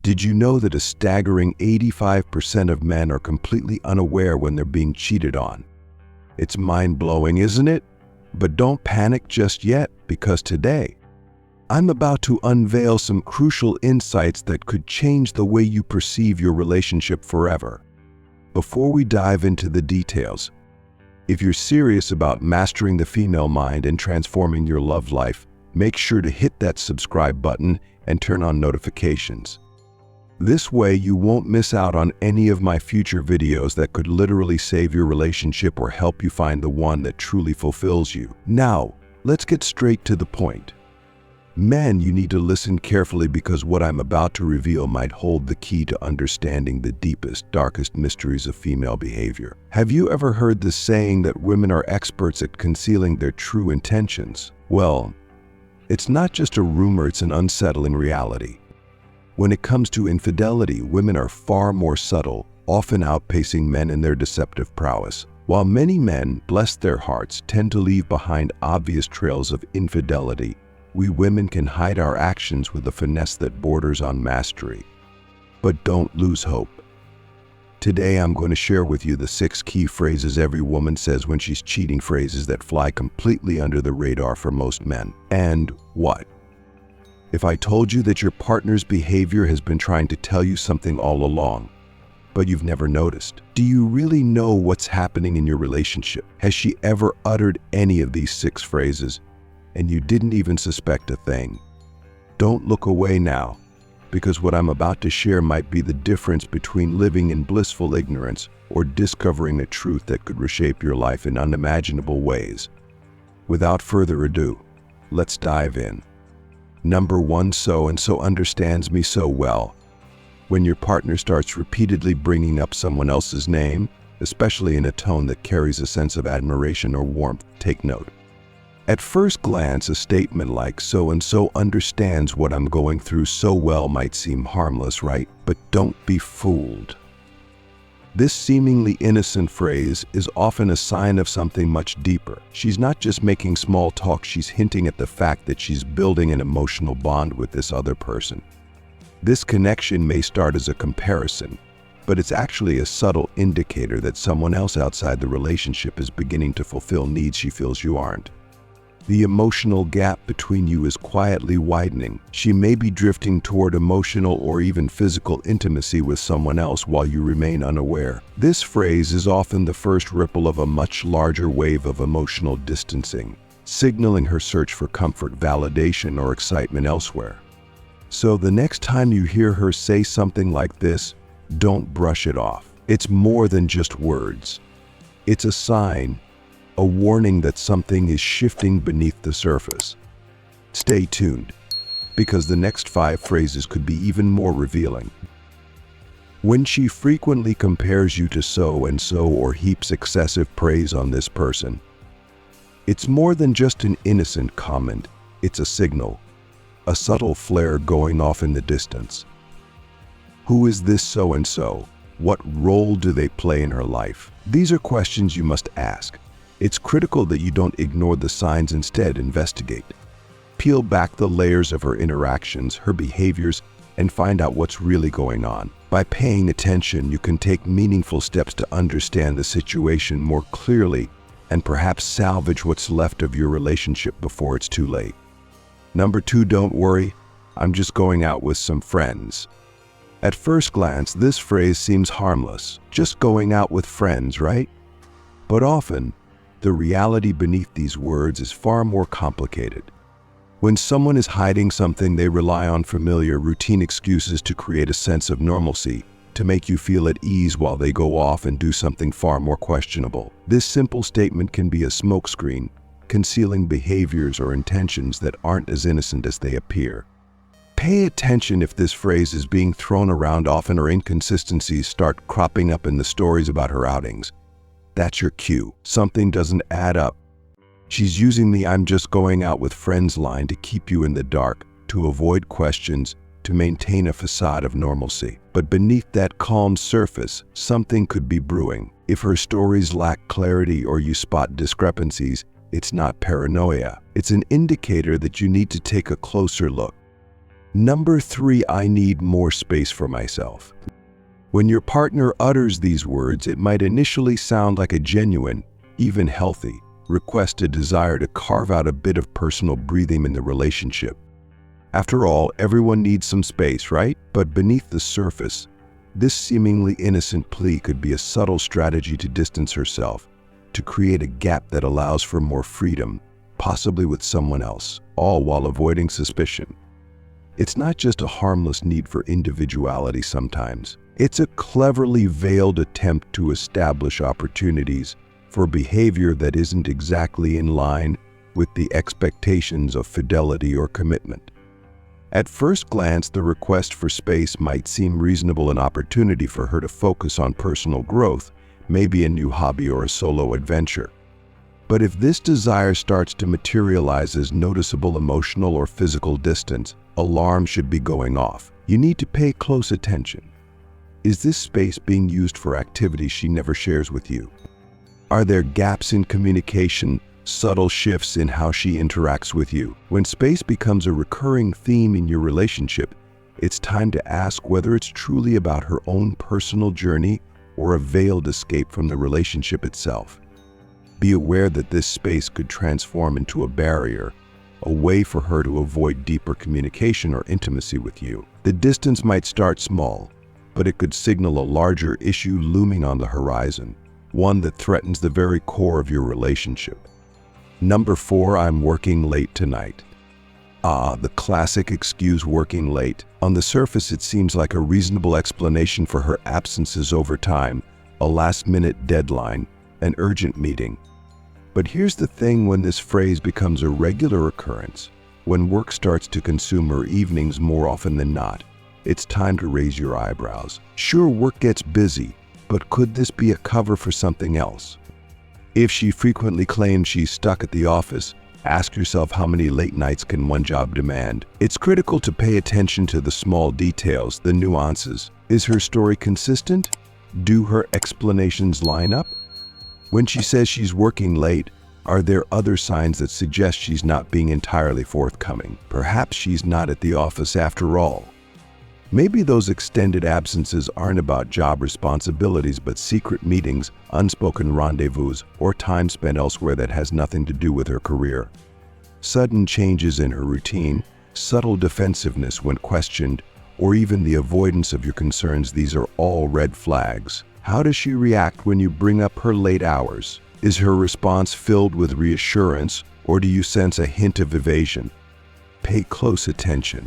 Did you know that a staggering 85% of men are completely unaware when they're being cheated on? It's mind-blowing, isn't it? But don't panic just yet, because today, I'm about to unveil some crucial insights that could change the way you perceive your relationship forever. Before we dive into the details, if you're serious about mastering the female mind and transforming your love life, make sure to hit that subscribe button and turn on notifications. This way, you won't miss out on any of my future videos that could literally save your relationship or help you find the one that truly fulfills you. Now, let's get straight to the point. Men, you need to listen carefully because what I'm about to reveal might hold the key to understanding the deepest, darkest mysteries of female behavior. Have you ever heard the saying that women are experts at concealing their true intentions? Well, it's not just a rumor, it's an unsettling reality. When it comes to infidelity, women are far more subtle, often outpacing men in their deceptive prowess. While many men, bless their hearts, tend to leave behind obvious trails of infidelity, we women can hide our actions with a finesse that borders on mastery. But don't lose hope. Today I'm going to share with you the 6 key phrases every woman says when she's cheating, phrases that fly completely under the radar for most men. And what? If I told you that your partner's behavior has been trying to tell you something all along, but you've never noticed? Do you really know what's happening in your relationship? Has she ever uttered any of these 6 phrases, and you didn't even suspect a thing? Don't look away now, because what I'm about to share might be the difference between living in blissful ignorance or discovering a truth that could reshape your life in unimaginable ways. Without further ado, let's dive in. Number 1, so-and-so understands me so well. When your partner starts repeatedly bringing up someone else's name, especially in a tone that carries a sense of admiration or warmth, take note. At first glance, a statement like so-and-so understands what I'm going through so well might seem harmless, right? But don't be fooled. This seemingly innocent phrase is often a sign of something much deeper. She's not just making small talk, she's hinting at the fact that she's building an emotional bond with this other person. This connection may start as a comparison, but it's actually a subtle indicator that someone else outside the relationship is beginning to fulfill needs she feels you aren't. The emotional gap between you is quietly widening. She may be drifting toward emotional or even physical intimacy with someone else while you remain unaware. This phrase is often the first ripple of a much larger wave of emotional distancing, signaling her search for comfort, validation, or excitement elsewhere. So the next time you hear her say something like this, don't brush it off. It's more than just words. It's a sign, a warning that something is shifting beneath the surface. Stay tuned, because the next 5 phrases could be even more revealing. When she frequently compares you to so-and-so or heaps excessive praise on this person, it's more than just an innocent comment, it's a signal, a subtle flare going off in the distance. Who is this so-and-so? What role do they play in her life? These are questions you must ask. It's critical that you don't ignore the signs, instead investigate. Peel back the layers of her interactions, her behaviors, and find out what's really going on. By paying attention, you can take meaningful steps to understand the situation more clearly and perhaps salvage what's left of your relationship before it's too late. Number 2, don't worry, I'm just going out with some friends. At first glance, this phrase seems harmless, just going out with friends, right? But often, the reality beneath these words is far more complicated. When someone is hiding something, they rely on familiar, routine excuses to create a sense of normalcy, to make you feel at ease while they go off and do something far more questionable. This simple statement can be a smokescreen, concealing behaviors or intentions that aren't as innocent as they appear. Pay attention if this phrase is being thrown around often or inconsistencies start cropping up in the stories about her outings. That's your cue. Something doesn't add up. She's using the "I'm just going out with friends" line to keep you in the dark, to avoid questions, to maintain a facade of normalcy. But beneath that calm surface, something could be brewing. If her stories lack clarity or you spot discrepancies, it's not paranoia. It's an indicator that you need to take a closer look. Number 3, I need more space for myself. When your partner utters these words, it might initially sound like a genuine, even healthy, request, a desire to carve out a bit of personal breathing in the relationship. After all, everyone needs some space, right? But beneath the surface, this seemingly innocent plea could be a subtle strategy to distance herself, to create a gap that allows for more freedom, possibly with someone else, all while avoiding suspicion. It's not just a harmless need for individuality sometimes. It's a cleverly veiled attempt to establish opportunities for behavior that isn't exactly in line with the expectations of fidelity or commitment. At first glance, the request for space might seem reasonable, an opportunity for her to focus on personal growth, maybe a new hobby or a solo adventure. But if this desire starts to materialize as noticeable emotional or physical distance, alarms should be going off. You need to pay close attention. Is this space being used for activities she never shares with you? Are there gaps in communication, subtle shifts in how she interacts with you? When space becomes a recurring theme in your relationship, it's time to ask whether it's truly about her own personal journey or a veiled escape from the relationship itself. Be aware that this space could transform into a barrier, a way for her to avoid deeper communication or intimacy with you. The distance might start small, but it could signal a larger issue looming on the horizon, one that threatens the very core of your relationship. Number 4, I'm working late tonight. The classic excuse, working late. On the surface, it seems like a reasonable explanation for her absences over time, a last-minute deadline, an urgent meeting. But here's the thing: when this phrase becomes a regular occurrence, when work starts to consume her evenings more often than not, it's time to raise your eyebrows. Sure, work gets busy, but could this be a cover for something else? If she frequently claims she's stuck at the office, ask yourself, how many late nights can one job demand? It's critical to pay attention to the small details, the nuances. Is her story consistent? Do her explanations line up? When she says she's working late, are there other signs that suggest she's not being entirely forthcoming? Perhaps she's not at the office after all. Maybe those extended absences aren't about job responsibilities, but secret meetings, unspoken rendezvous, or time spent elsewhere that has nothing to do with her career. Sudden changes in her routine, subtle defensiveness when questioned, or even the avoidance of your concerns, these are all red flags. How does she react when you bring up her late hours? Is her response filled with reassurance, or do you sense a hint of evasion? Pay close attention,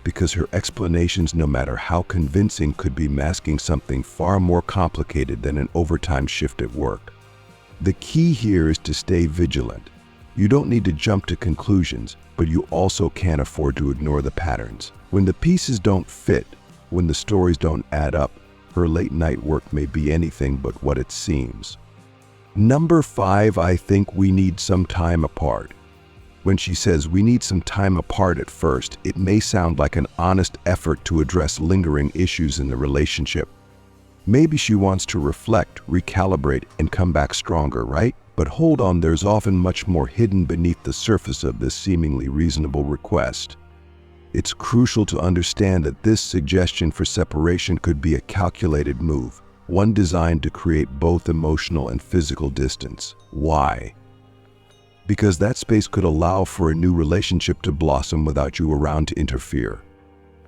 because her explanations, no matter how convincing, could be masking something far more complicated than an overtime shift at work. The key here is to stay vigilant. You don't need to jump to conclusions, but you also can't afford to ignore the patterns. When the pieces don't fit, when the stories don't add up, her late night work may be anything but what it seems. Number 5, I think we need some time apart. When she says we need some time apart, at first, it may sound like an honest effort to address lingering issues in the relationship. Maybe she wants to reflect, recalibrate, and come back stronger, right? But hold on, there's often much more hidden beneath the surface of this seemingly reasonable request. It's crucial to understand that this suggestion for separation could be a calculated move, one designed to create both emotional and physical distance. Why? Because that space could allow for a new relationship to blossom without you around to interfere.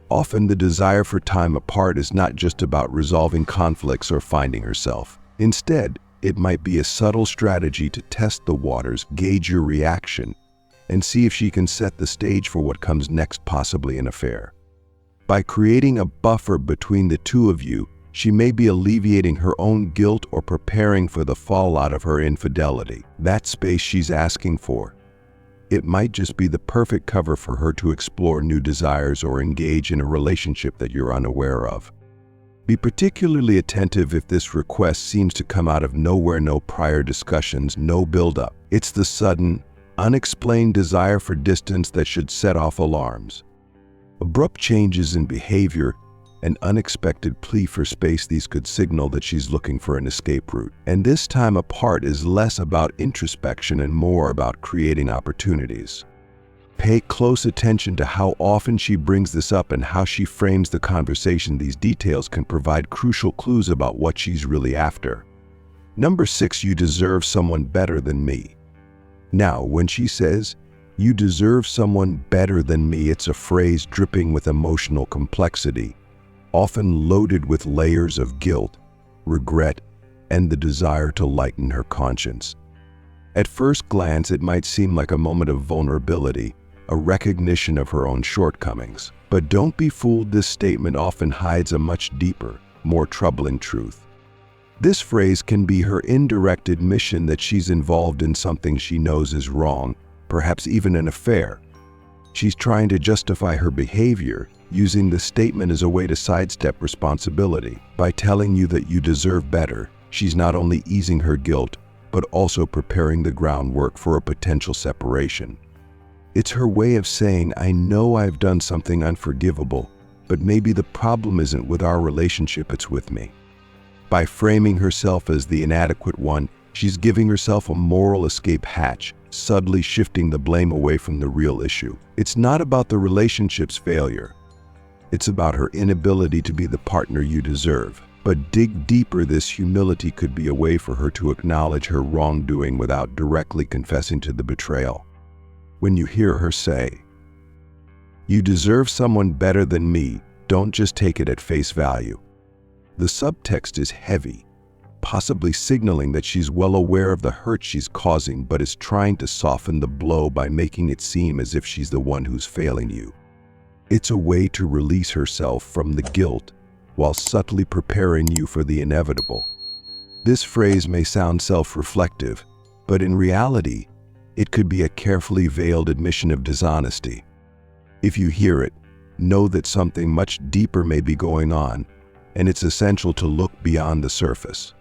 Often, the desire for time apart is not just about resolving conflicts or finding herself. Instead, it might be a subtle strategy to test the waters, gauge your reaction, and see if she can set the stage for what comes next, possibly an affair. By creating a buffer between the two of you, she may be alleviating her own guilt or preparing for the fallout of her infidelity. That space she's asking for. It might just be the perfect cover for her to explore new desires or engage in a relationship that you're unaware of. Be particularly attentive if this request seems to come out of nowhere, no prior discussions, no build-up. It's the sudden, unexplained desire for distance that should set off alarms. Abrupt changes in behavior, an unexpected plea for space, these could signal that she's looking for an escape route. And this time apart is less about introspection and more about creating opportunities. Pay close attention to how often she brings this up and how she frames the conversation. These details can provide crucial clues about what she's really after. Number 6, you deserve someone better than me. Now, when she says, "You deserve someone better than me," it's a phrase dripping with emotional complexity, often loaded with layers of guilt, regret, and the desire to lighten her conscience. At first glance, it might seem like a moment of vulnerability, a recognition of her own shortcomings. But don't be fooled, this statement often hides a much deeper, more troubling truth. This phrase can be her indirect admission that she's involved in something she knows is wrong, perhaps even an affair. She's trying to justify her behavior, using the statement as a way to sidestep responsibility. By telling you that you deserve better, she's not only easing her guilt, but also preparing the groundwork for a potential separation. It's her way of saying, "I know I've done something unforgivable, but maybe the problem isn't with our relationship, it's with me." By framing herself as the inadequate one, she's giving herself a moral escape hatch, subtly shifting the blame away from the real issue. It's not about the relationship's failure. It's about her inability to be the partner you deserve. But dig deeper, this humility could be a way for her to acknowledge her wrongdoing without directly confessing to the betrayal. When you hear her say, "You deserve someone better than me," don't just take it at face value. The subtext is heavy, possibly signaling that she's well aware of the hurt she's causing, but is trying to soften the blow by making it seem as if she's the one who's failing you. It's a way to release herself from the guilt while subtly preparing you for the inevitable. This phrase may sound self-reflective, but in reality, it could be a carefully veiled admission of dishonesty. If you hear it, know that something much deeper may be going on, and it's essential to look beyond the surface.